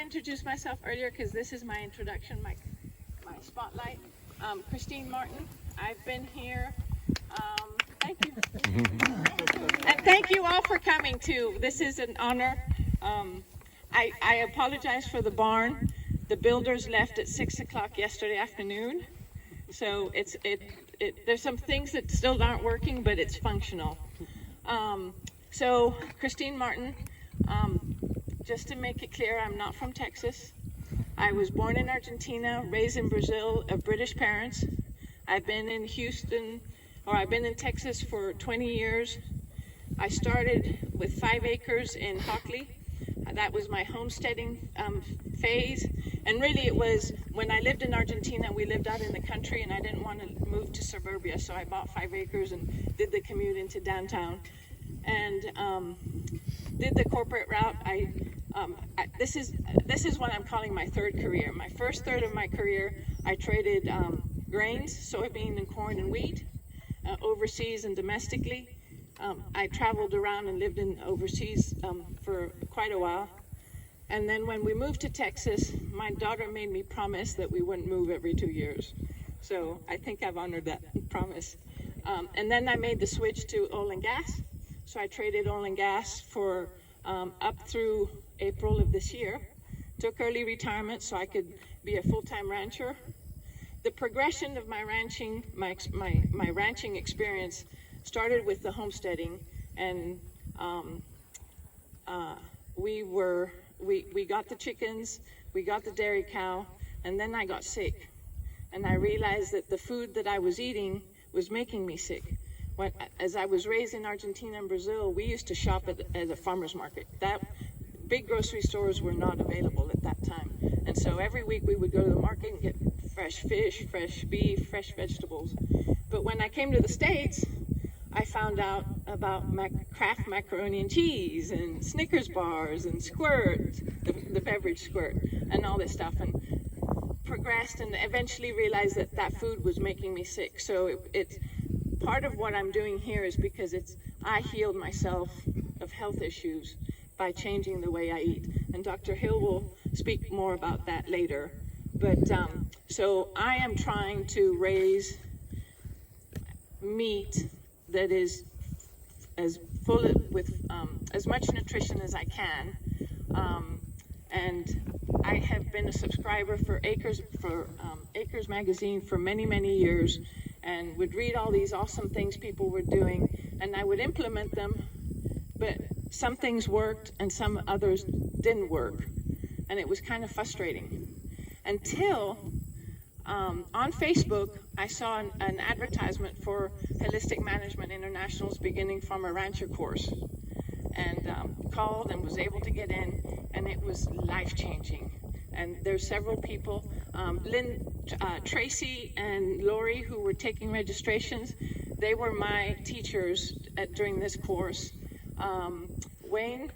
introduce myself earlier because this is my introduction, my spotlight. Christine Martin. I've been here. Thank you. And thank you all for coming too. This is an honor. I apologize for the barn. The builders left at 6 o'clock yesterday afternoon. So there's some things that still aren't working, but it's functional. So Christine Martin, just to make it clear, I'm not from Texas. I was born in Argentina, raised in Brazil of British parents. I've been in Texas for 20 years. I started with 5 acres in Hockley. That was my homesteading phase. And really it was when I lived in Argentina, we lived out in the country and I didn't want to move to suburbia. So I bought 5 acres and did the commute into downtown and did the corporate route. This is what I'm calling my third career. My first third of my career, I traded grains, soybean and corn and wheat, overseas and domestically. I traveled around and lived in overseas for quite a while. And then when we moved to Texas, my daughter made me promise that we wouldn't move every 2 years. So I think I've honored that promise. And then I made the switch to oil and gas. So I traded oil and gas for up through April of this year. Took early retirement so I could be a full-time rancher. The progression of my ranching, my ranching experience started with the homesteading, and we got the chickens, we got the dairy cow, and then I got sick. And I realized that the food that I was eating was making me sick. As I was raised in Argentina and Brazil, we used to shop at a farmer's market. Big grocery stores were not available at that time. And so every week we would go to the market and get fresh fish, fresh beef, fresh vegetables. But when I came to the States, I found out about Kraft macaroni and cheese and Snickers bars and Squirt, the beverage Squirt, and all this stuff, and progressed and eventually realized that that food was making me sick. So it's part of what I'm doing here is because I healed myself of health issues by changing the way I eat. And Dr. Hill will speak more about that later. But so I am trying to raise meat that is as full with as much nutrition as I can. And I have been a subscriber for Acres magazine for many, many years, and would read all these awesome things people were doing, and I would implement them, but some things worked and some others didn't work, and it was kind of frustrating. Until on Facebook, I saw an advertisement for Holistic Management International's Beginning Farmer Rancher course, and called and was able to get in, and it was life-changing. And there's several people, Tracy and Lori, who were taking registrations. They were my teachers during this course. Wayne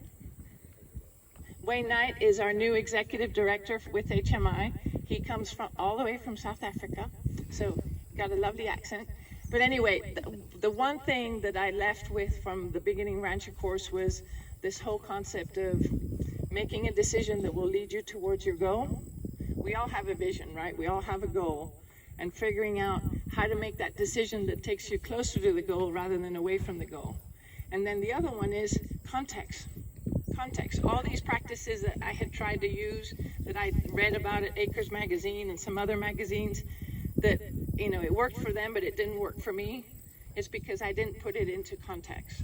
Knight is our new executive director with HMI. He comes all the way from South Africa, so got a lovely accent. But anyway, the one thing that I left with from the Beginning Rancher course was this whole concept of making a decision that will lead you towards your goal. We all have a vision, right? We all have a goal, and figuring out how to make that decision that takes you closer to the goal rather than away from the goal. And then the other one is context. All these practices that I had tried to use, that I read about at Acres magazine and some other magazines, that it worked for them but it didn't work for me, is because I didn't put it into context.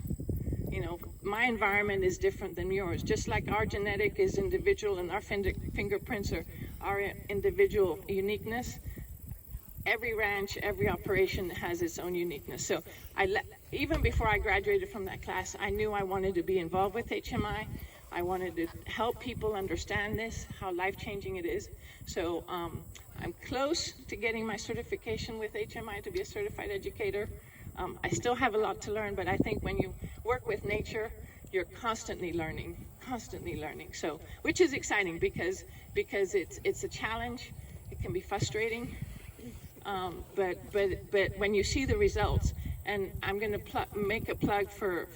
My environment is different than yours. Just like our genetic is individual and our fingerprints are our individual uniqueness, every ranch, every operation has its own uniqueness. So even before I graduated from that class, I knew I wanted to be involved with HMI. I wanted to help people understand this, how life-changing it is. So I'm close to getting my certification with HMI to be a certified educator. I still have a lot to learn, but I think when you work with nature, you're constantly learning. So, which is exciting because it's a challenge. It can be frustrating, but when you see the results, and I'm going to make a plug for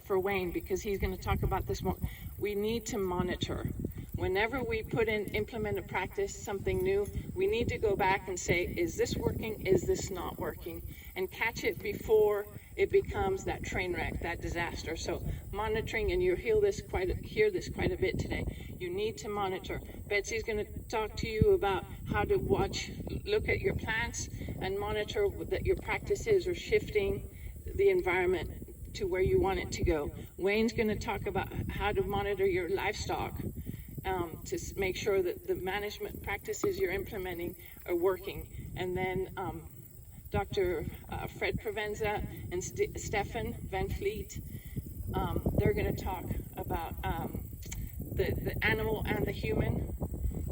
Wayne because he's going to talk about this more. We need to monitor. whenever we implement a practice, something new, we need to go back and say, is this working? Is this not working? And catch it before it becomes that train wreck, that disaster. So monitoring, and you'll hear this quite a bit today. You need to monitor. Betsy's going to talk to you about how to look at your plants and monitor that your practices are shifting the environment to where you want it to go. Wayne's going to talk about how to monitor your livestock to make sure that the management practices you're implementing are working. And then Dr. Fred Provenza and Stefan Van Fleet, they're going to talk about the animal and the human.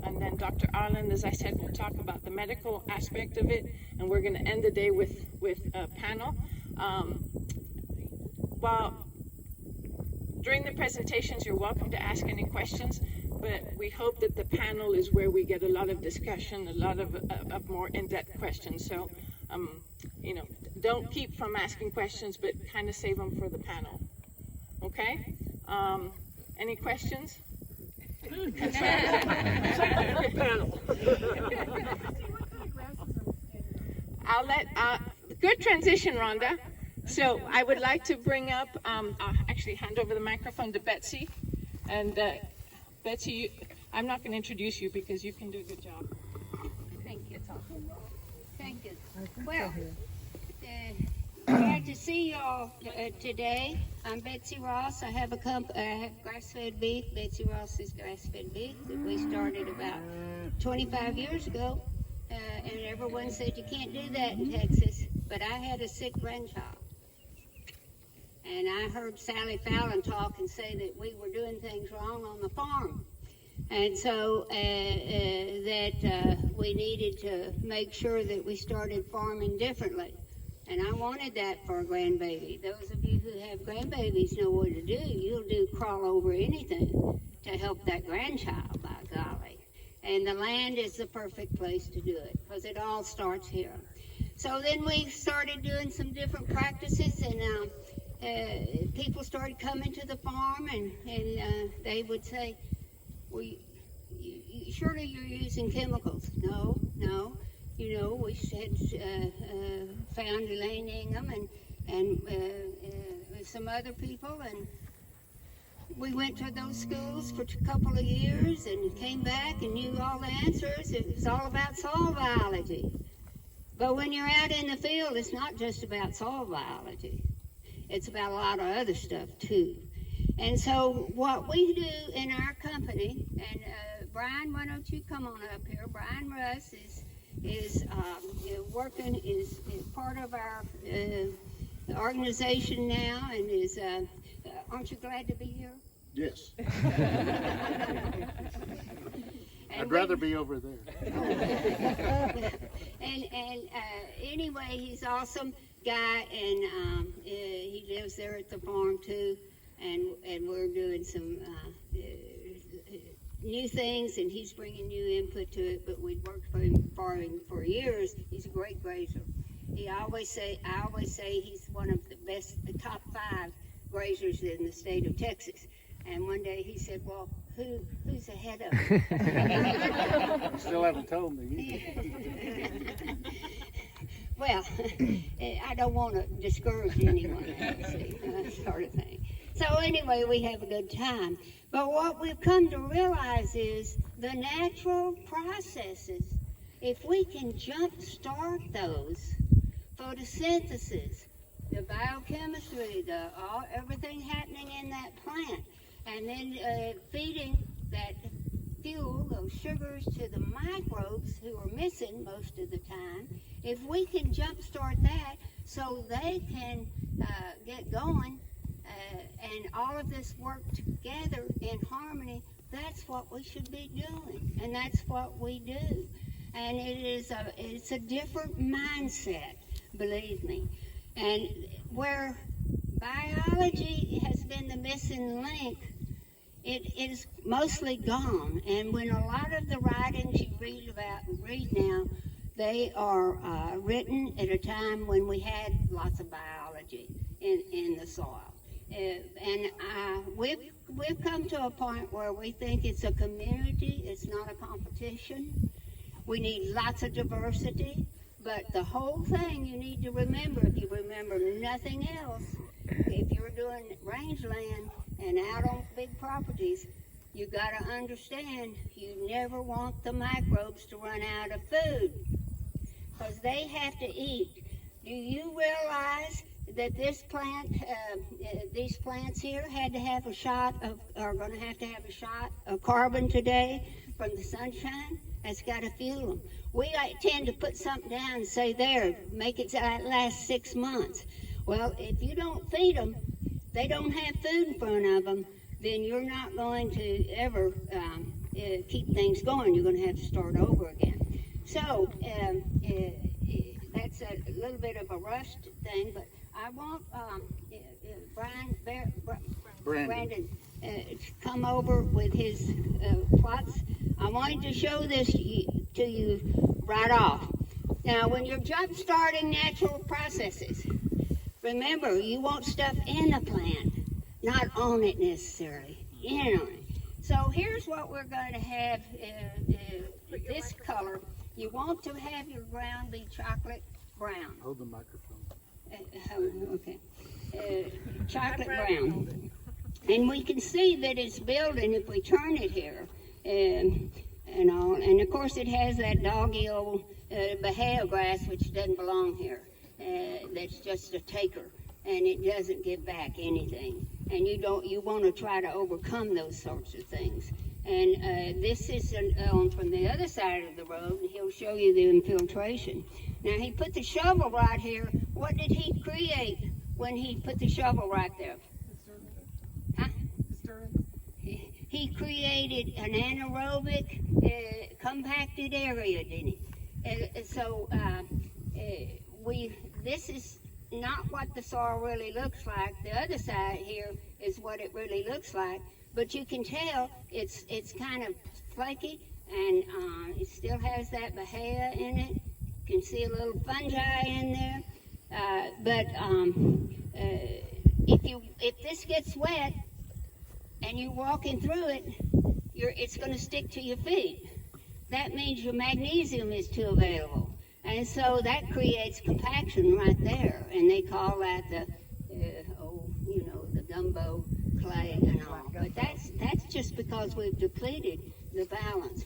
And then Dr. Arlen, as I said, will talk about the medical aspect of it. And we're going to end the day with a panel. During the presentations, you're welcome to ask any questions, but we hope that the panel is where we get a lot of discussion, a lot of more in-depth questions. So, don't keep from asking questions, but kind of save them for the panel. Okay? Any questions? I'll let, good transition, Rhonda. So I would like to bring up, I'll actually hand over the microphone to Betsy. And Betsy, I'm not going to introduce you because you can do a good job. Thank you. Thank you. Well, glad to see y'all today. I'm Betsy Ross. I have grass-fed beef. Betsy Ross's grass-fed beef that we started about 25 years ago. And everyone said you can't do that in Texas. But I had a sick grandchild. And I heard Sally Fallon talk and say that we were doing things wrong on the farm. And so we needed to make sure that we started farming differently. And I wanted that for a grandbaby. Those of you who have grandbabies know what to do. You'll crawl over anything to help that grandchild, by golly. And the land is the perfect place to do it because it all starts here. So then we started doing some different practices, and people started coming to the farm, and they would say, well, surely you're using chemicals. No. We had found Elaine Ingham and some other people, and we went to those schools for a couple of years and came back and knew all the answers. It was all about soil biology. But when you're out in the field, it's not just about soil biology. It's about a lot of other stuff too. And so what we do in our company, and Brian, why don't you come on up here? Brian Russ is part of our organization now, and is aren't you glad to be here? Yes. I'd rather be over there. And anyway, he's awesome guy, and he lives there at the farm too, and we're doing some new things, and he's bringing new input to it. But we've worked for him for years. He's a great grazer. I always say he's one of the top 5 grazers in the state of Texas. And one day he said, well, who's ahead of him? Still haven't told me. Well, I don't want to discourage anyone, sort of thing. So anyway, we have a good time. But what we've come to realize is the natural processes, if we can jump-start those, photosynthesis, the biochemistry, everything happening in that plant, and then feeding that fuel, those sugars, to the microbes who are missing most of the time. If we can jumpstart that so they can get going and all of this work together in harmony, that's what we should be doing, and that's what we do. And it's a different mindset, believe me. And where biology has been the missing link, it is mostly gone. And when a lot of the writings you read now, they are written at a time when we had lots of biology in the soil. And we've we've come to a point where we think it's a community, it's not a competition. We need lots of diversity, but the whole thing you need to remember, if you remember nothing else, if you're doing rangeland and out on big properties, you got to understand you never want the microbes to run out of food because they have to eat. Do you realize that this plant, these plants here had to have a shot of, are going to have a shot of carbon today from the sunshine? That's got to fuel them. We tend to put something down and say, there, make it last 6 months. Well, if you don't feed them, they don't have food in front of them, then you're not going to ever keep things going. You're going to have to start over again. So that's a little bit of a rushed thing, but I want Brandon to come over with his plots. I wanted to show this to you right off. Now, when you're jump-starting natural processes, remember, you want stuff in the plant, not on it necessarily, in on it. So here's what we're going to have, this color. You want to have your ground be chocolate brown. Hold the microphone. Okay. Chocolate brown. And we can see that it's building if we turn it here. And all. And of course it has that doggy old Bahia grass which doesn't belong here. That's just a taker. And it doesn't give back anything. And you want to try to overcome those sorts of things. And this is from the other side of the road, and he'll show you the infiltration. Now he put the shovel right here. What did he create when he put the shovel right there? Huh? He created an anaerobic, compacted area, didn't he? So this is not what the soil really looks like. The other side here is what it really looks like. But you can tell it's kind of flaky, and it still has that Bahia in it. You can see a little fungi in there. But if this gets wet and you're walking through it, it's going to stick to your feet. That means your magnesium is too available. And so that creates compaction right there. And they call that the gumbo clay and all. But that's just because we've depleted the balance.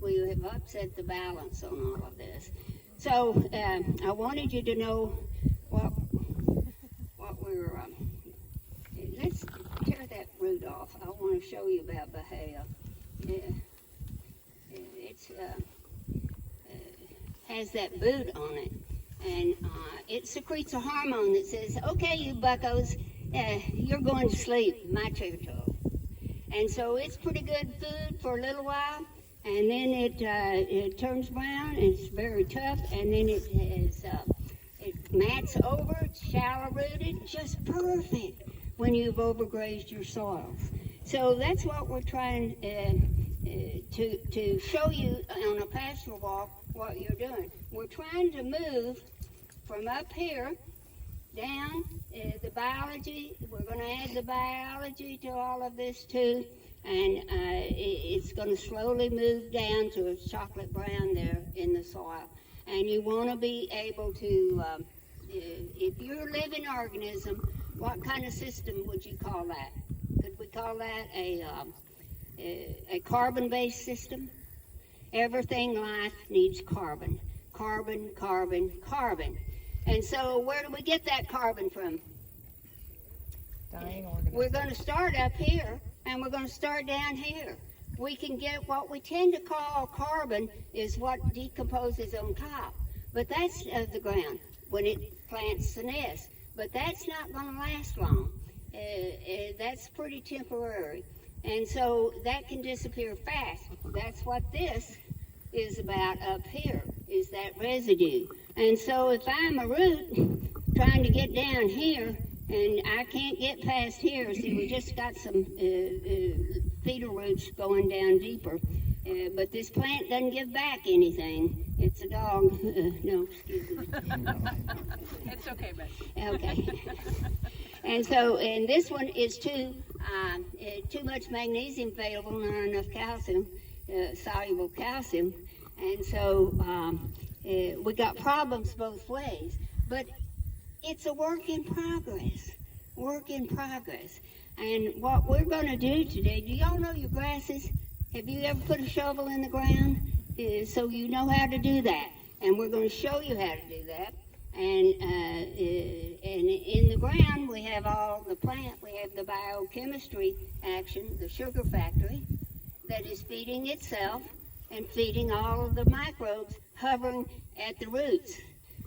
We have upset the balance on all of this. So I wanted you to know what we're. Let's tear that root off. I want to show you about Bahia. It's has that boot on it, and it secretes a hormone that says, "Okay, you buccos, you're going to sleep, my territory." And so it's pretty good food for a little while, and then it turns brown, and it's very tough, and then it mats over, it's shallow rooted, just perfect when you've overgrazed your soils. So that's what we're trying to show you on a pastoral walk what you're doing. We're trying to move from up here down the biology. We're going to add the biology to all of this too, and it's going to slowly move down to a chocolate brown there in the soil. And you want to be able to, if you're a living organism, what kind of system would you call that? Could we call that a carbon-based system? Everything life needs carbon. Carbon, carbon, carbon. And so where do we get that carbon from? Dying organisms. We're going to start up here, and we're going to start down here. We can get what we tend to call carbon is what decomposes on top. But that's the ground when it plants the nest. But that's not going to last long. That's pretty temporary. And so that can disappear fast. That's what this is about up here, is that residue. And so if I'm a root trying to get down here, and I can't get past here, see, we just got some feeder roots going down deeper. But this plant doesn't give back anything. It's a dog. No, excuse me. It's okay, Beth. Okay. And so, and this one is too too much magnesium available, not enough calcium, soluble calcium, and so we got problems both ways. But it's a work in progress. And what we're going to do today, do y'all know your grasses? Have you ever put a shovel in the ground? So you know how to do that. And we're going to show you how to do that. And in the ground, we have all the plant, we have the biochemistry action, the sugar factory, that is feeding itself and feeding all of the microbes hovering at the roots.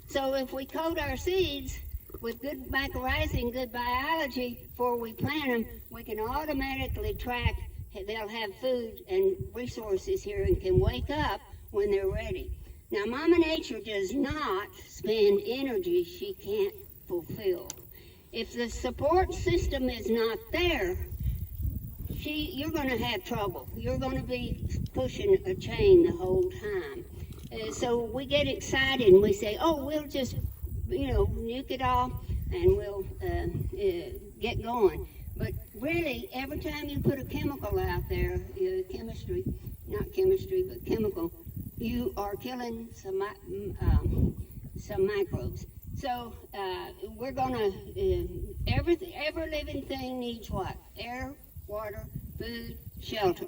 So if we coat our seeds with good mycorrhizae and good biology before we plant them, we can automatically track, they'll have food and resources here and can wake up when they're ready. Now, Mama Nature does not spend energy she can't fulfill. If the support system is not there, you're going to have trouble. You're going to be pushing a chain the whole time. So we get excited and we say, oh, we'll just, nuke it all and we'll get going. But really, every time you put a chemical out there, chemical, you are killing some microbes. So we're gonna, every living thing needs what? Air, water, food, shelter.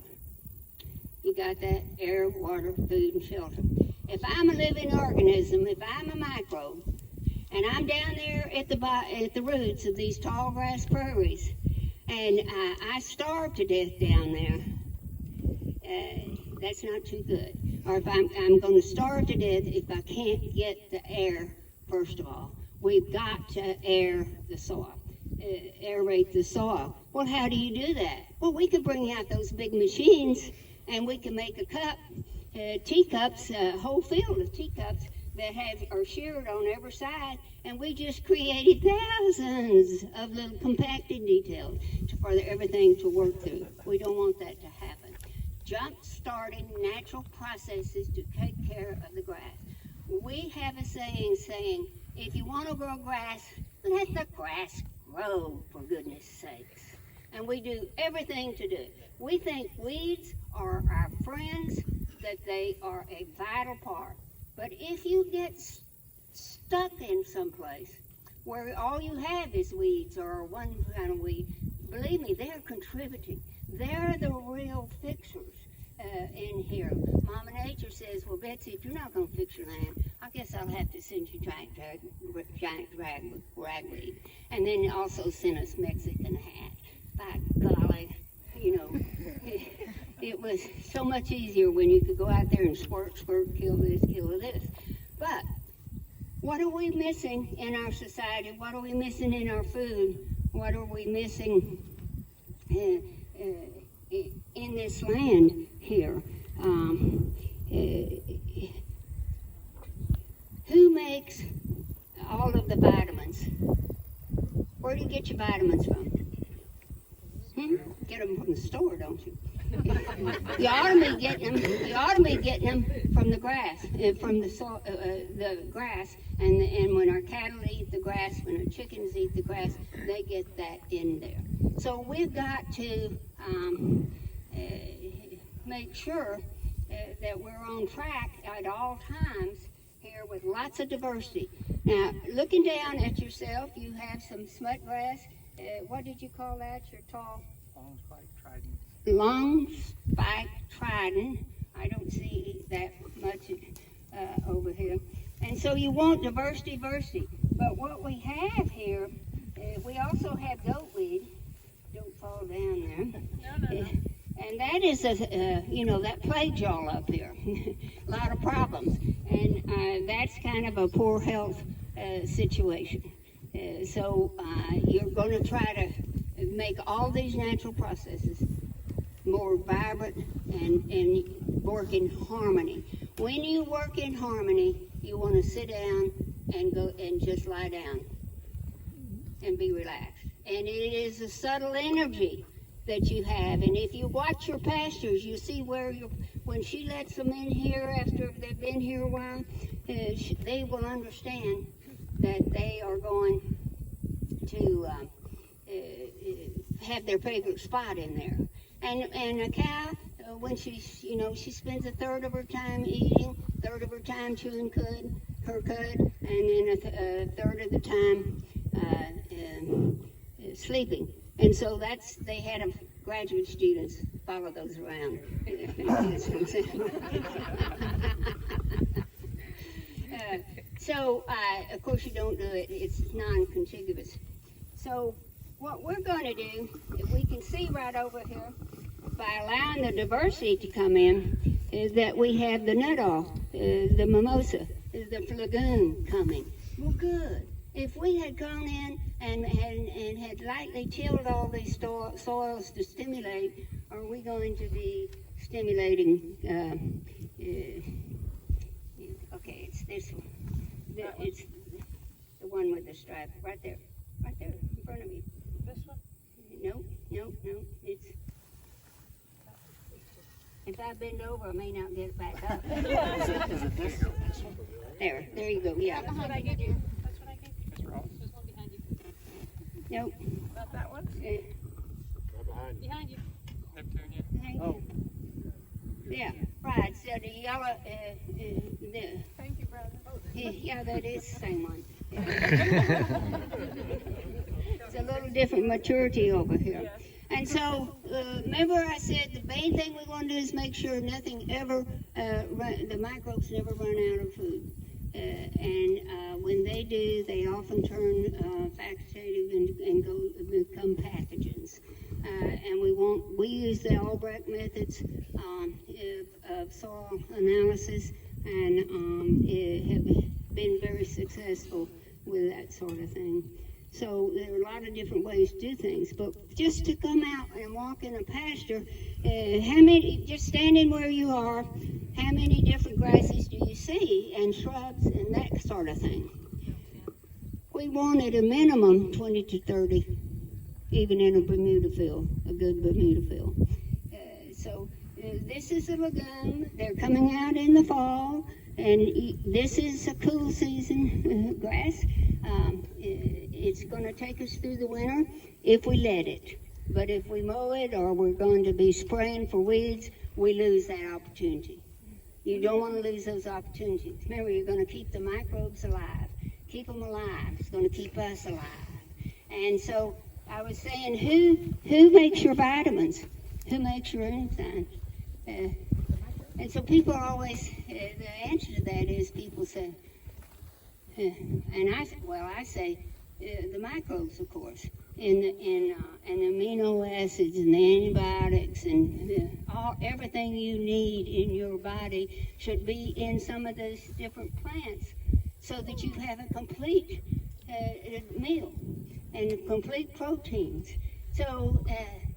You got that? Air, water, food, and shelter. If I'm a living organism, if I'm a microbe, and I'm down there at the roots of these tall grass prairies, and I starve to death down there, that's not too good. Or if I'm going to starve to death if I can't get the air, first of all. We've got to air the soil, aerate the soil. Well, how do you do that? Well, we could bring out those big machines and we can make a cup, teacups, a whole field of teacups that are sheared on every side, and we just created thousands of little compacted details for everything to work through. We don't want that to happen. Jump-starting natural processes to take care of the grass. We have a saying, if you want to grow grass, let the grass grow, for goodness sakes. And we do everything to do it. We think weeds are our friends, that they are a vital part. But if you get stuck in someplace where all you have is weeds or one kind of weed, believe me, they're contributing. They're the real fixers in here. Mama Nature says, well, Betsy, if you're not going to fix your land, I guess I'll have to send you giant ragweed. And then also send us Mexican hat. By golly, it was so much easier when you could go out there and squirt, kill this, kill this. But what are we missing in our society? What are we missing in our food? What are we missing in this land here? Who makes all of the vitamins? Where do you get your vitamins from? Get them from the store, don't you? You ought to be getting them from the grass, from the grass, and when our cattle eat the grass, when our chickens eat the grass, they get that in there. So we've got to make sure that we're on track at all times here with lots of diversity. Now, looking down at yourself, you have some smut grass. What did you call that? Your tall? Long spike trident. Long spike trident. I don't see that much over here. And so you want diversity. But what we have here, we also have goatweed. Don't fall down there. No. And that is, that plagues y'all up here. A lot of problems. And that's kind of a poor health situation. So you're going to try to make all these natural processes more vibrant and work in harmony. When you work in harmony, you want to sit down and go and just lie down and be relaxed. And it is a subtle energy that you have. And if you watch your pastures, you see when she lets them in here after they've been here a while, they will understand that they are going to have their favorite spot in there. And a cow, when she's, she spends a third of her time eating, a third of her time chewing her cud, and then a third of the time sleeping. And so they had graduate students follow those around. So, of course, you don't do it. It's non-contiguous. So what we're going to do, if we can see right over here, by allowing the diversity to come in, is that we have the nuttall, the mimosa, the lagoon coming. Well, good. If we had gone in and had lightly tilled all these soils to stimulate, are we going to be stimulating? Okay, it's this one. It's the one with the stripe right there in front of me. This one? No. It's. If I bend over, I may not get it back up. Is it this? There you go. Yeah. That's what I gave you. That's what I gave you. There's one behind you. Nope. Not that one? Behind you. Oh. Yeah. Right. So the yellow. Thank you, brother. Yeah, that is the same one. It's a little different maturity over here. Yes. And so, remember I said the main thing we want to do is make sure nothing ever, the microbes never run out of food. And when they do, they often turn facultative and become pathogens. And we use the Albrecht methods of soil analysis and have been very successful with that sort of thing. So there are a lot of different ways to do things, but just to come out and walk in a pasture, just standing where you are, how many different grasses do you see, and shrubs and that sort of thing? We wanted a minimum 20 to 30, even in a Bermuda field, a good Bermuda field. This is a lagoon. They're coming out in the fall, and this is a cool season grass. It's going to take us through the winter if we let it. But if we mow it or we're going to be spraying for weeds, we lose that opportunity. You don't want to lose those opportunities. Remember, you're going to keep the microbes alive. Keep them alive. It's going to keep us alive. And so I was saying, who makes your vitamins? Who makes your enzymes? And so people always, the answer to that is people say, and I say the microbes, of course, and the amino acids and the antibiotics and everything you need in your body should be in some of those different plants, so that you have a complete meal and complete proteins. So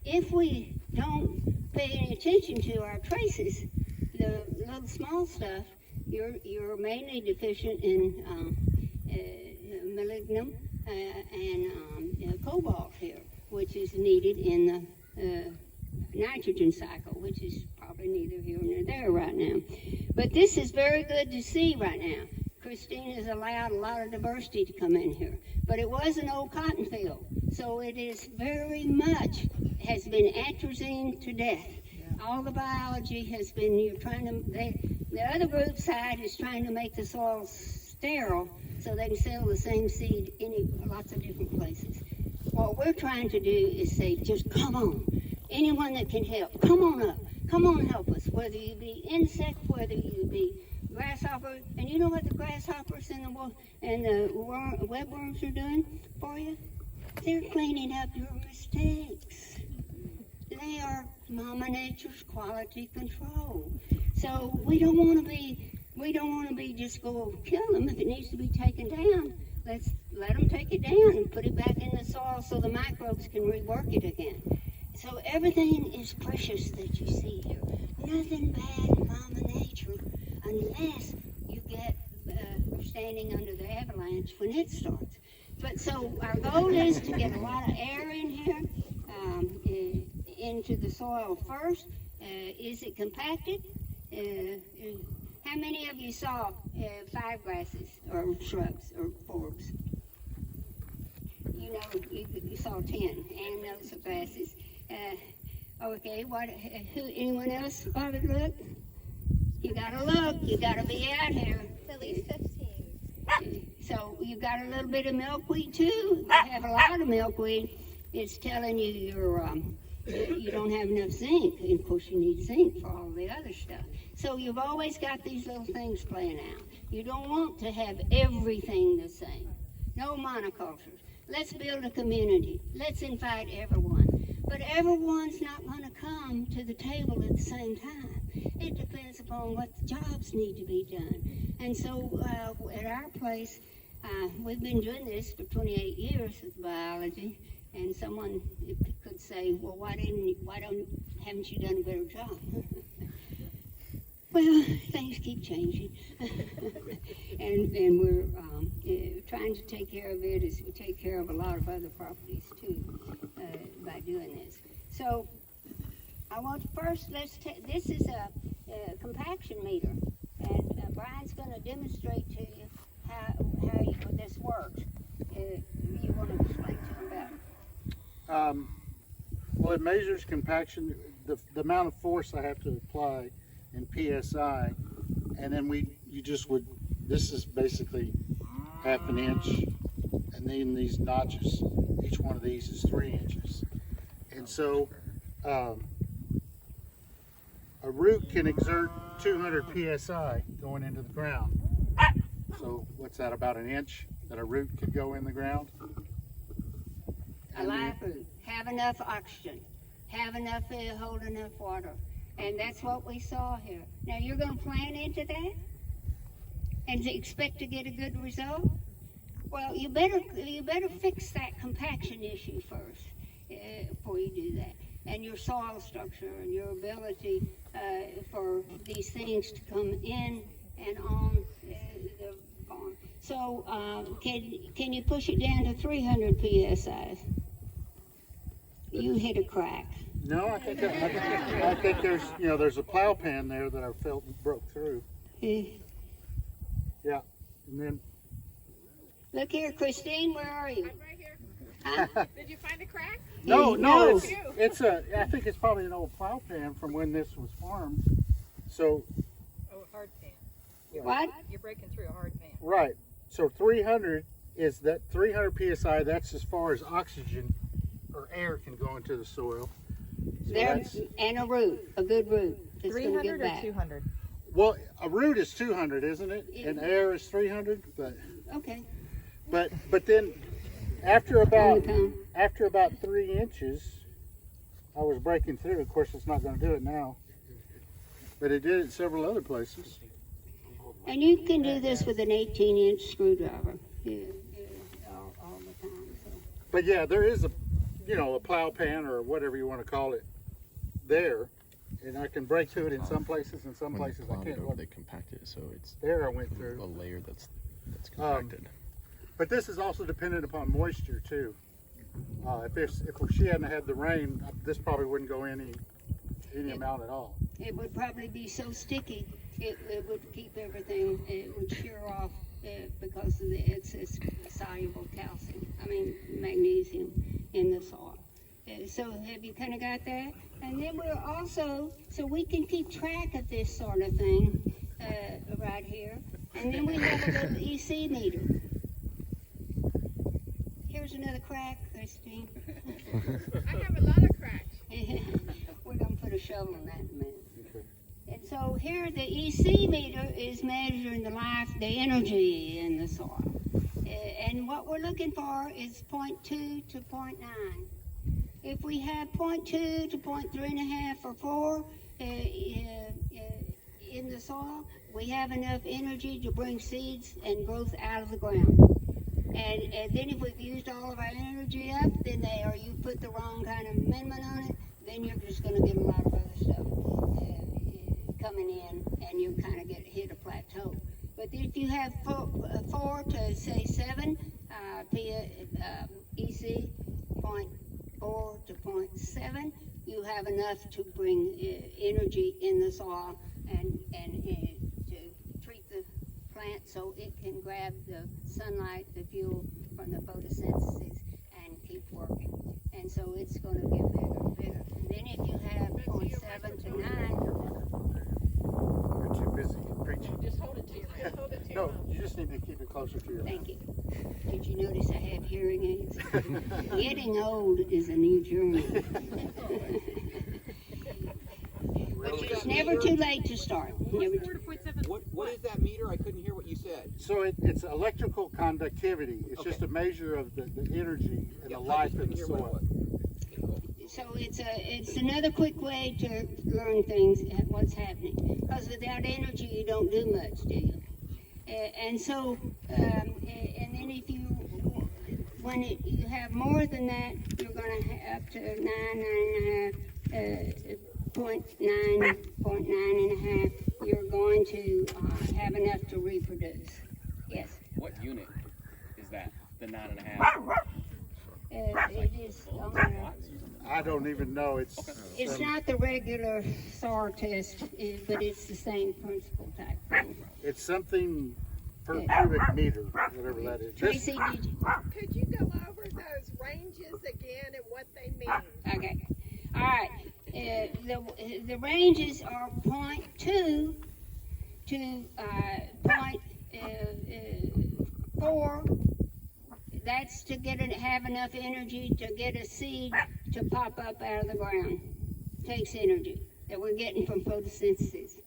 if we don't pay any attention to our traces, the little small stuff, you're mainly deficient in molybdenum and cobalt here, which is needed in the nitrogen cycle, which is probably neither here nor there right now. But this is very good to see right now. Christine has allowed a lot of diversity to come in here, but it was an old cotton field, so it is very much has been atrazine to death. All the biology has been, the other group side is trying to make the soil sterile so they can sell the same seed in lots of different places. What we're trying to do is say, just come on. Anyone that can help, come on up. Come on, help us. Whether you be insect, whether you be grasshopper. And you know what the grasshoppers and the webworms are doing for you? They're cleaning up your mistakes. They are Mama Nature's quality control. So we don't want to be just go kill them. If it needs to be taken down, let's let them take it down and put it back in the soil so the microbes can rework it again. So everything is precious that you see here. Nothing bad in Mama Nature unless you get standing under the avalanche when it starts. But so our goal is to get a lot of air in here, into the soil first. Is it compacted? How many of you saw 5 grasses or shrubs or forbs? you know, you saw 10. Ann knows the glasses. Okay, anyone else want to look? You gotta look, you gotta be out here. It's at least 15. So you got a little bit of milkweed too. You have a lot of milkweed. It's telling you you don't have enough zinc. And of course you need zinc for all the other stuff. So you've always got these little things playing out. You don't want to have everything the same. No monocultures. Let's build a community. Let's invite everyone. But everyone's not going to come to the table at the same time. It depends upon what the jobs need to be done. And so at our place, we've been doing this for 28 years with biology. And someone could say, well, haven't you done a better job? Well, things keep changing. and we're trying to take care of it as we take care of a lot of other properties too by doing this. So I want to first, this is a compaction meter. And Brian's going to demonstrate to you how this works. You want to explain to him about it? Well, it measures compaction, the amount of force I have to apply in PSI, and then this is basically half an inch, and then these notches, each one of these is 3 inches. And so a root can exert 200 PSI going into the ground. So what's that, about an inch that a root could go in the ground? A live root. Have enough oxygen. Have enough, hold enough water. And that's what we saw here. Now you're going to plan into that? And expect to get a good result? Well, you better fix that compaction issue first before you do that. And your soil structure and your ability for these things to come in and on the farm. So can you push it down to 300 PSI? You hit a crack. No, I think there's a plow pan there that I felt broke through. Yeah, and then Look here, Christine, where are you? I'm right here. Huh? Did you find a crack? no, No. I think it's probably an old plow pan from when this was farmed. So Oh, a hard pan. What? You're breaking through a hard pan. right, so 300 is that 300 PSI. That's as far as oxygen or air can go into the soil. So And a root, a good root. That's gonna 300 give or back. 200? well, a root is 200, isn't it? And air is 300. Okay. But then after about Okay. 3 inches, I was breaking through. Of course, it's not going to do it now, but it did it several other places. And you can do this with an 18-inch screwdriver. All the time. So. But yeah, there is a plow pan or whatever you want to call it there, and I can break through it in some places, and some places I can't. They compact it, so it's There I went a through. layer that's compacted. But this is also dependent upon moisture too. If she hadn't had the rain, this probably wouldn't go any amount at all. It would probably be so sticky, it would keep everything, it would shear off because of the excess soluble magnesium in the soil. So have you kind of got that? And then we're also, so we can keep track of this sort of thing right here. And then we have a little EC meter. Here's another crack, Christine. I have a lot of cracks. We're going to put a shovel in that in a minute. And so here the EC meter is measuring the energy in the soil. And what we're looking for is 0.2 to 0.9. If we have 0.2 to 0.3.5 or 4 in the soil, we have enough energy to bring seeds and growth out of the ground. And then if we've used all of our energy up, or you put the wrong kind of amendment on it, then you're just going to get a lot of other stuff coming in, and you kind of hit a plateau. But if you have 4 to say 7 EC, 0.4 to 0.7, you have enough to bring energy in the soil and to treat the plant so it can grab the sunlight, the fuel from the photosynthesis, keep working. And so it's going to get bigger and bigger. And then if you have 0.7 to 9, You're too busy preaching. Just hold it to your mouth. Hold it to your No, mouth. you just need to keep it closer to your mouth. thank you. Did you notice I have hearing aids? Getting old is a new journey. But it's never too late to start. Never too. What is that meter? I couldn't hear what you said. So it's electrical conductivity. It's just a measure of the energy and the life in the soil. So it's another quick way to learn things, what's happening. Because without energy, you don't do much, do you? And so, and then if you, when you have more than that, you're going to have up to 0.9, you're going to have enough to reproduce. Yes. What unit is that? The 9.5? It is on there. I don't even know. It's Not the regular SAR test, but it's the same principle type thing. it's something per cubic meter, whatever that is. Tracy, did you? Could you go over those ranges again and what they mean? Okay. All right. The ranges are 0.2 to 0.4. That's to have enough energy to get a seed to pop up out of the ground. Takes energy that we're getting from photosynthesis.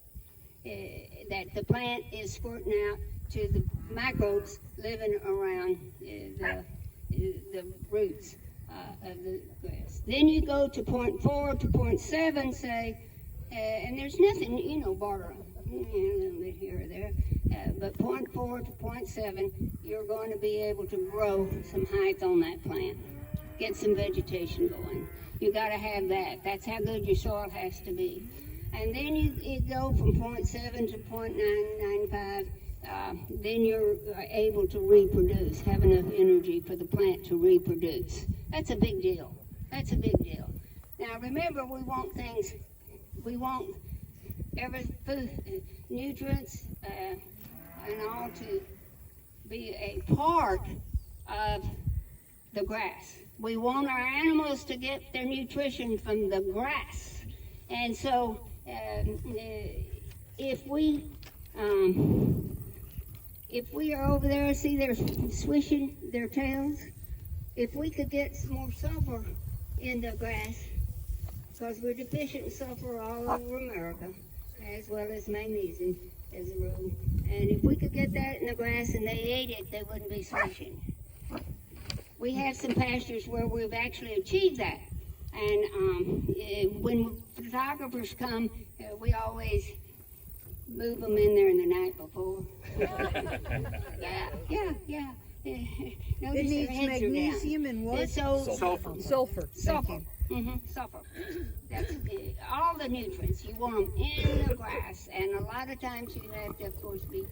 That the plant is squirting out to the microbes living around the roots of the grass. Then you go to 0.4 to 0.7, say, and there's nothing, border, a little bit here or there, but 0.4 to 0.7, you're going to be able to grow some height on that plant, get some vegetation going. You got to have that. That's how good your soil has to be. And then you go from 0.7 to 0.995. Then you're able to reproduce, have enough energy for the plant to reproduce. That's a big deal. That's a big deal. Now remember, we want every food, nutrients, and all to be a part of the grass. We want our animals to get their nutrition from the grass. And so if we are over there, see they're swishing their tails, if we could get some more sulfur in the grass, because we're deficient in sulfur all over America, as well as magnesium as a rule, and if we could get that in the grass and they ate it, they wouldn't be swishing. We have some pastures where we've actually achieved that, and when photographers come, we always move them in there the night before. Yeah. Notice It needs their heads magnesium and what? Sulfur. Sulfur. Sulfur. Sulfur. That's all the nutrients. You want them in the grass, and a lot of times you have to, of course, be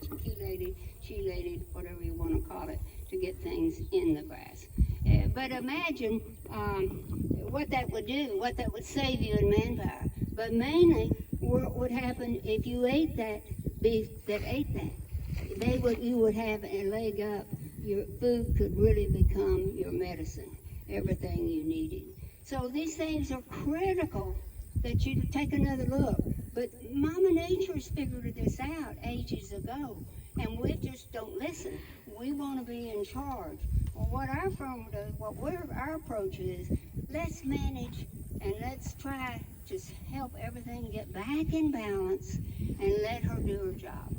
chelated, whatever you want to call it, to get things in the grass. But imagine what that would do, what that would save you in manpower. But mainly, what would happen if you ate that beef that ate that? You would have a leg up. Your food could really become your medicine, everything you needed. So these things are critical that you take another look. But Mama Nature's figured this out ages ago, and we just don't listen. We want to be in charge. Well, what our firm does, our approach is, let's manage and let's try to help everything get back in balance and let her do her job.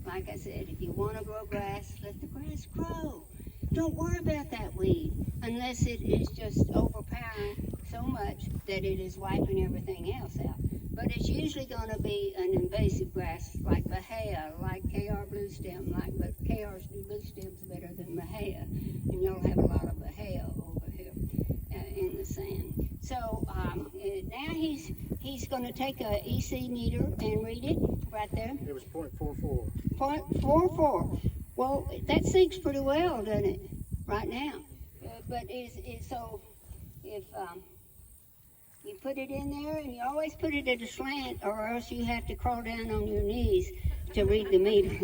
Like I said, if you want to grow grass, let the grass grow. Don't worry about that weed unless it is just overpowering so much that it is wiping everything else out. But it's usually going to be an invasive grass like Bahia, like KR blue stem, but KR's blue stem's better than Bahia, and you'll have a lot of Bahia over here in the sand. So now he's going to take a EC meter and read it right there. It was 0.44. 0.44. Well, that sinks pretty well, doesn't it? Right now. But so if you put it in there, and you always put it at a slant, or else you have to crawl down on your knees to read the meter.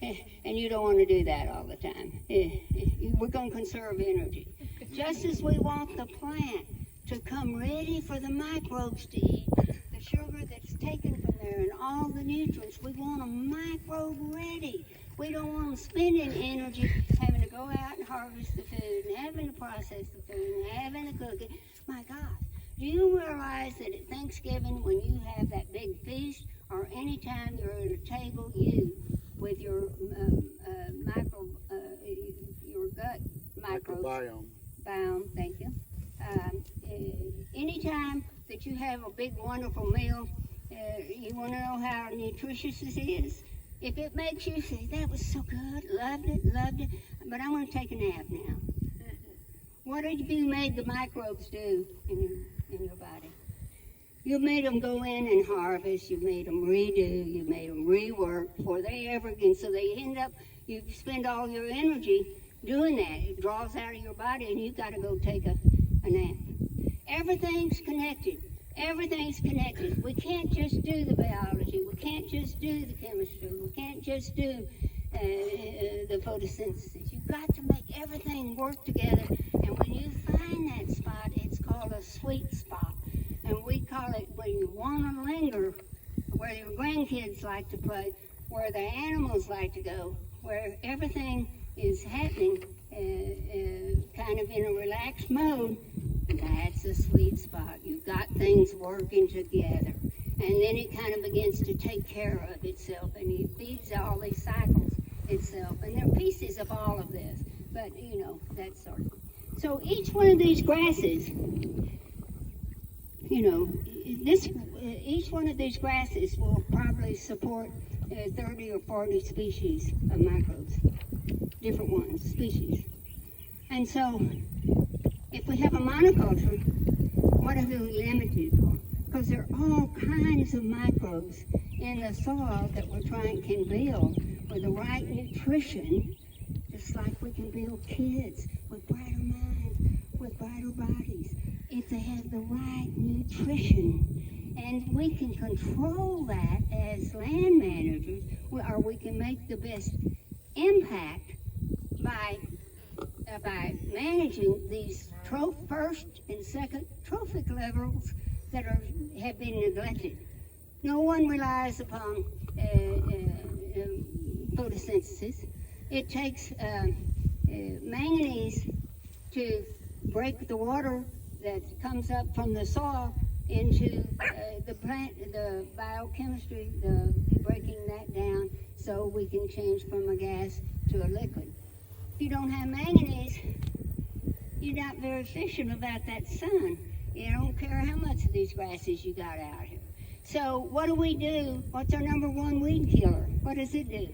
And you don't want to do that all the time. We're going to conserve energy. Just as we want the plant to come ready for the microbes to eat, the sugar that's taken from there and all the nutrients, we want them microbe ready. We don't want them spending energy having to go out and harvest the food and having to process the food and having to cook it. My God, do you realize that at Thanksgiving when you have that big feast or anytime you're at a table, you with your your gut microbes, Microbiome. thank you. Anytime that you have a big wonderful meal, you want to know how nutritious it is? If it makes you say, that was so good, loved it, but I'm going to take a nap now. What have you made the microbes do in your body? You made them go in and harvest, you made them redo, you made them rework before they ever again. So they end up, you spend all your energy doing that. It draws out of your body and you've got to go take a nap. Everything's connected. Everything's connected. We can't just do the biology. We can't just do the chemistry. We can't just do the photosynthesis. You've got to make everything work together. And when you find that spot, it's called a sweet spot. And we call it when you want to linger, where your grandkids like to play, where the animals like to go, where everything is happening kind of in a relaxed mode. That's a sweet spot. You've got things working together. And then it kind of begins to take care of itself and it feeds all these cycles itself. And there are pieces of all of this. But, you know, that sort of. So each one of these grasses, you know, each one of these grasses will probably support 30 or 40 species of microbes. Different ones, species. And so, if we have a monoculture, what are we limited for? Because there are all kinds of microbes in the soil that can build with the right nutrition, just like we can build kids with brighter minds, with brighter bodies, if they have the right nutrition. And we can control that as land managers, or we can make the best impact by managing these first and second trophic levels that have been neglected. No one relies upon photosynthesis. It takes manganese to break the water that comes up from the soil into the plant, the biochemistry, breaking that down so we can change from a gas to a liquid. If you don't have manganese, you're not very efficient about that sun. You don't care how much of these grasses you got out here. So what do? What's our number one weed killer? What does it do?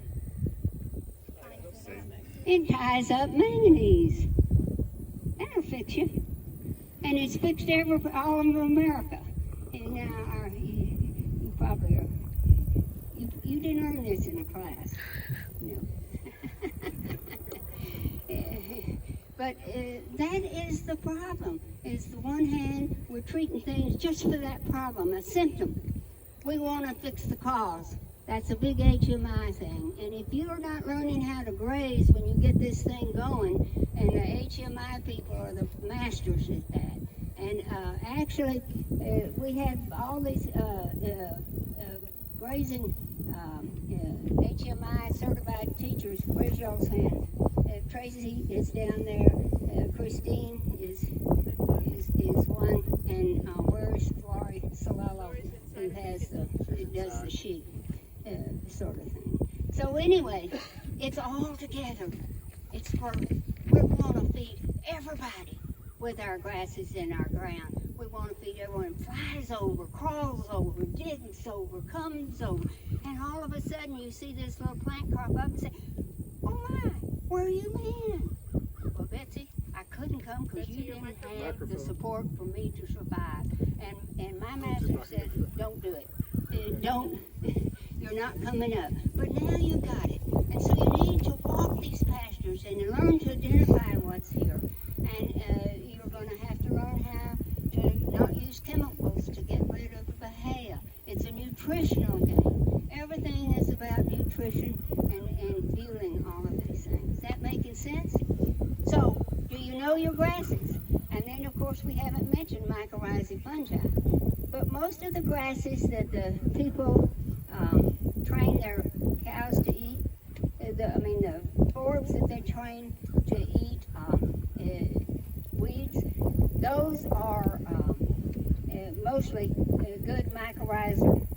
It ties up manganese. That'll fix you. And it's fixed all over America. And now you probably are. You didn't learn this in a class. No. But that is the problem. Is the one hand, we're treating things just for that problem, a symptom. We want to fix the cause. That's a big HMI thing. And if you're not learning how to graze when you get this thing going, and the HMI people are the masters at that. And actually, we have all these grazing HMI certified teachers. Where's y'all's hand? Tracy is down there. Christine is one, and where's Laurie Solello, who does the sheep sort of thing. So anyway, it's all together. It's perfect. We're going to feed everybody with our grasses in our ground. We want to feed everyone. Flies over, crawls over, digs over, comes over, and all of a sudden you see this little plant crop up and say, "Oh my, where you been?" Well, Betsy, I couldn't come because you didn't have the support for me to survive. And my master said, "Don't do it. You're not coming up." But now you got it. And so you need to walk these pastures and learn to identify what's here. And you're going to have to learn how to not use chemicals to get rid of bahia. It's a nutritional game. Everything is about nutrition and fueling all of these things. Is that making sense? So, do you know your grasses? And then, of course, we haven't mentioned mycorrhizae fungi. But most of the grasses that the people train their cows to eat, the forbs that they train to eat weeds, those are mostly good mycorrhizae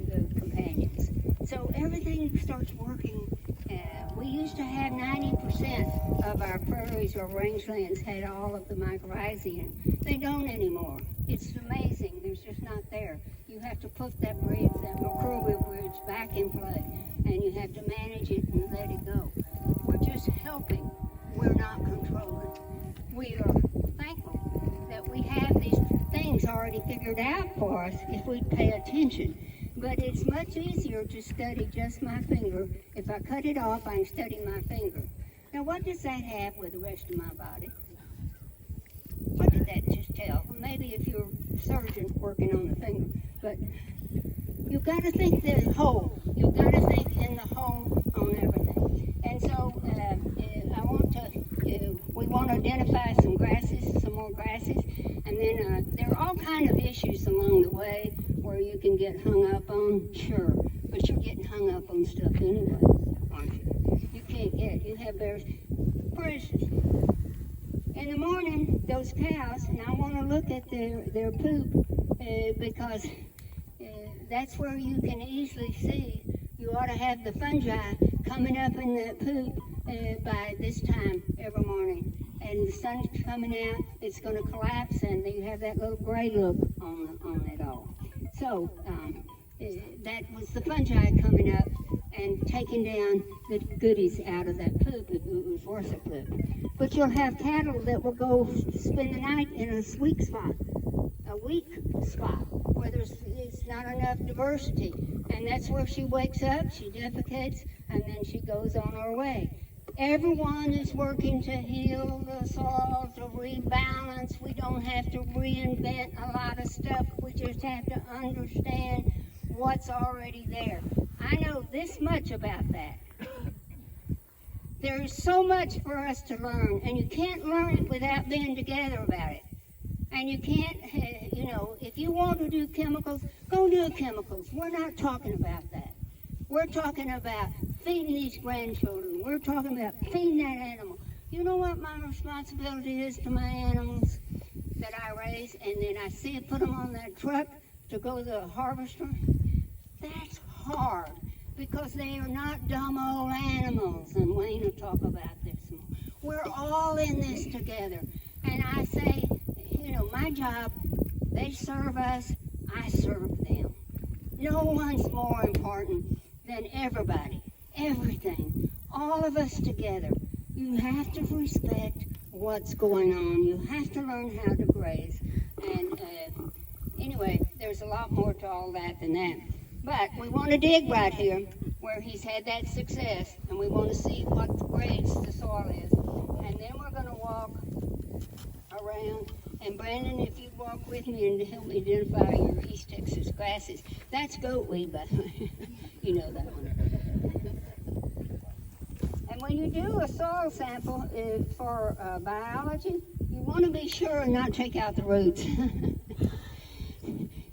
the companions. So everything starts working. We used to have 90% of our prairies or rangelands had all of the mycorrhizae in. They don't anymore. It's amazing. There's just not there. You have to put that microbial bridge back in play, and you have to manage it and let it go. We're just helping. We're not controlling. We are thankful that we have these things already figured out for us if we pay attention. But it's much easier to study just my finger. If I cut it off, I can study my finger. Now, what does that have with the rest of my body? What did that just tell? Maybe if you're a surgeon working on the finger. But you've got to think the whole. You've got to think in the whole on everything. And so we want to identify some grasses, some more grasses. And then there are all kind of issues along the way where you can get hung up on, sure, but you're getting hung up on stuff anyway, aren't you? You have bears. For instance, in the morning, those cows, and I want to look at their poop because that's where you can easily see you ought to have the fungi coming up in that poop by this time every morning. And the sun's coming out, it's going to collapse, and you have that little gray look on it all. So that was the fungi coming up and taking down the goodies out of that poop if it was worth a poop. But you'll have cattle that will go spend the night in a weak spot, where there's not enough diversity. And that's where she wakes up, she defecates, and then she goes on her way. Everyone is working to heal the soil, to rebalance. We don't have to reinvent a lot of stuff. We just have to understand what's already there. I know this much about that. There is so much for us to learn, and you can't learn it without being together about it. And you can't, if you want to do chemicals, go do chemicals. We're not talking about that. We're talking about feeding these grandchildren. We're talking about feeding that animal. You know what my responsibility is to my animals that I raise, and then I see it, put them on that truck to go to the harvester? That's hard, because they are not dumb old animals, and Wayne will talk about this more. We're all in this together. And I say, my job, they serve us, I serve them. No one's more important than everybody, everything, all of us together. You have to respect what's going on. You have to learn how to graze. And anyway, there's a lot more to all that than that. But we want to dig right here where he's had that success, and we want to see what grades the soil is. And then we're going to walk around. And Brandon, if you walk with me and help me identify your East Texas grasses, that's goatweed, by the way. You know that one. And when you do a soil sample for biology, you want to be sure and not take out the roots.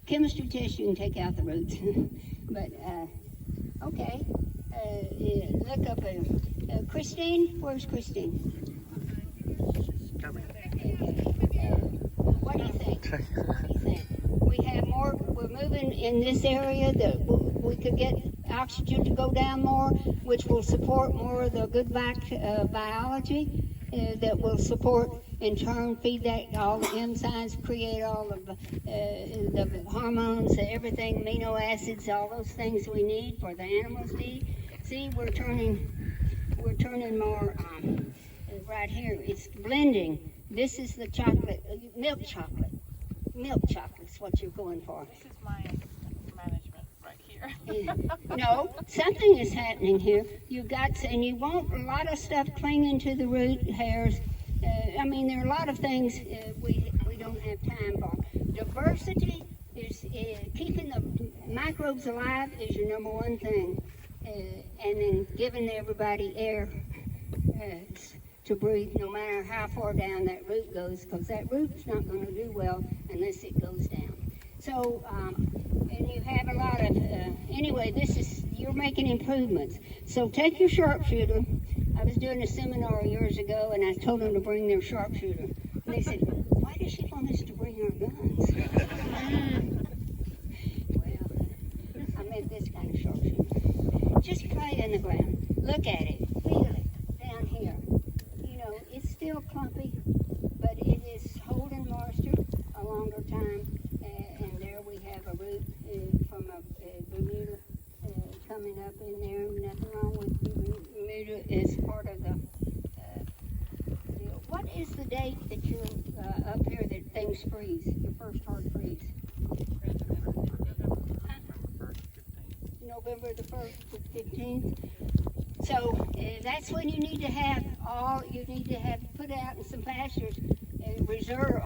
Chemistry test, you can take out the roots. But, okay. Look up Christine. Where's Christine? Coming. What do you think? We have more, we're moving in this area that we could get oxygen to go down more, which will support more of the good biology that will support, in turn, feed that all the enzymes, create all of the hormones, everything, amino acids, all those things we need for the animals to eat. See, we're turning more right here. It's blending. This is the chocolate, milk chocolate. Milk chocolate's what you're going for. This is my management right here. No, something is happening here. And you want a lot of stuff clinging to the root hairs. There are a lot of things we don't have time for. Diversity is keeping the microbes alive is your number one thing. And then giving everybody air to breathe, no matter how far down that root goes, because that root's not going to do well unless it goes down. So, and you have a lot of, anyway, you're making improvements. So take your sharpshooter. I was doing a seminar years ago, and I told them to bring their sharpshooter. And they said, why does she want us to bring our guns? Well, I meant this kind of sharpshooter. Just play in the ground. Look at it. Feel it down here. You know, it's still clumpy, but it is holding moisture a longer time. And there we have a root from a Bermuda coming up in there. Nothing wrong with Bermuda. It's part of the deal. What is the date that you're up here that things freeze? Your first hard freeze? November the 1st to 15th. So that's when you need to have put out in some pastures reserve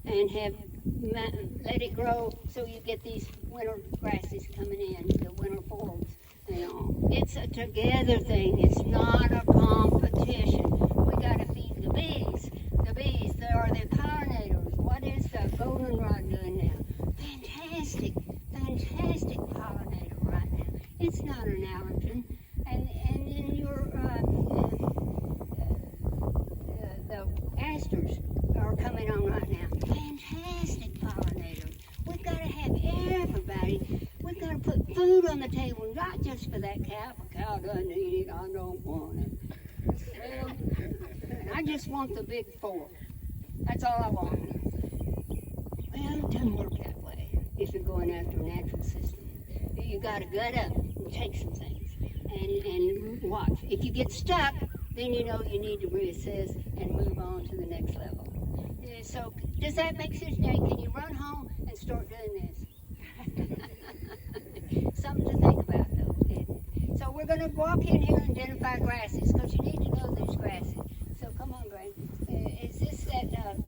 and have let it grow so you get these winter grasses coming in, the winter forbs and all. It's a together thing. It's not a competition. We got to feed the bees. The bees, they are the pollinators. What is the goldenrod doing now? Fantastic pollinator right now. It's not an allergen. And then your the asters are coming on right now. Fantastic pollinators. We've got to have everybody. We've got to put food on the table, not just for that cow. If a cow doesn't eat it, I don't want it. Well, I just want the big four. That's all I want. Well, it doesn't work that way if you're going after a natural system. You got to gut up and take some things and watch. If you get stuck, then you know you need to reassess and move on to the next level. So, does that make sense now? Can you run home and start doing this? Something to think about, though. So we're going to walk in here and identify grasses, because you need to know these grasses.